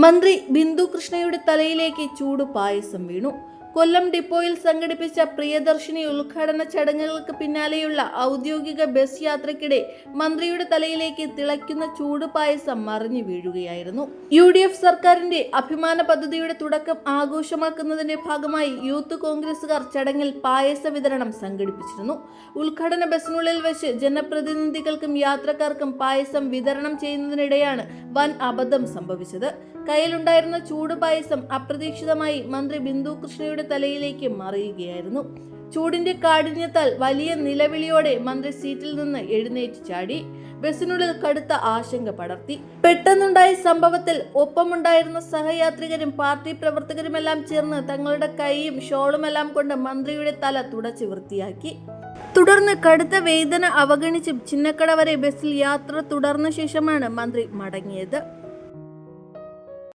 മന്ത്രി ബിന്ദു കൃഷ്ണയുടെ തലയിലേക്ക് ചൂട് പായസം വീണു. കൊല്ലം ഡിപ്പോയിൽ സംഘടിപ്പിച്ച പ്രിയദർശിനി ഉദ്ഘാടന ചടങ്ങുകൾക്ക് പിന്നാലെയുള്ള ഔദ്യോഗിക ബസ് യാത്രയ്ക്കിടെ മന്ത്രിയുടെ തലയിലേക്ക് തിളയ്ക്കുന്ന ചൂട് പായസം മറിഞ്ഞു വീഴുകയായിരുന്നു. UDF സർക്കാരിന്റെ അഭിമാന പദ്ധതിയുടെ തുടക്കം ആഘോഷമാക്കുന്നതിന്റെ ഭാഗമായി യൂത്ത് കോൺഗ്രസുകാർ ചടങ്ങിൽ പായസ വിതരണം സംഘടിപ്പിച്ചിരുന്നു. ഉദ്ഘാടന ബസ്സിനുള്ളിൽ വെച്ച് ജനപ്രതിനിധികൾക്കും യാത്രക്കാർക്കും പായസം വിതരണം ചെയ്യുന്നതിനിടെയാണ് വൻ അബദ്ധം സംഭവിച്ചത്. കയ്യിലുണ്ടായിരുന്ന ചൂട് പായസം അപ്രതീക്ഷിതമായി മന്ത്രി ബിന്ദു കൃഷ്ണയുടെ തലയിലേക്ക് മറിയുകയായിരുന്നു. ചൂടിന്റെ കാഠിന്യത്താൽ വലിയ നിലവിളിയോടെ മന്ത്രി സീറ്റിൽ നിന്ന് എഴുന്നേറ്റ് ചാടി. ബസ്സിനുള്ളിൽ കടുത്ത ആശങ്ക പടർത്തി. പെട്ടെന്നുണ്ടായ സംഭവത്തിൽ ഒപ്പമുണ്ടായിരുന്ന സഹയാത്രികരും പാർട്ടി പ്രവർത്തകരുമെല്ലാം ചേർന്ന് തങ്ങളുടെ കൈയും ഷോളുമെല്ലാം കൊണ്ട് മന്ത്രിയുടെ തല തുടച്ച് വൃത്തിയാക്കി. തുടർന്ന് കടുത്ത വേദന അവഗണിച്ച് ചിന്നക്കട വരെ ബസ്സിൽ യാത്ര തുടർന്ന ശേഷമാണ് മന്ത്രി മടങ്ങിയത്.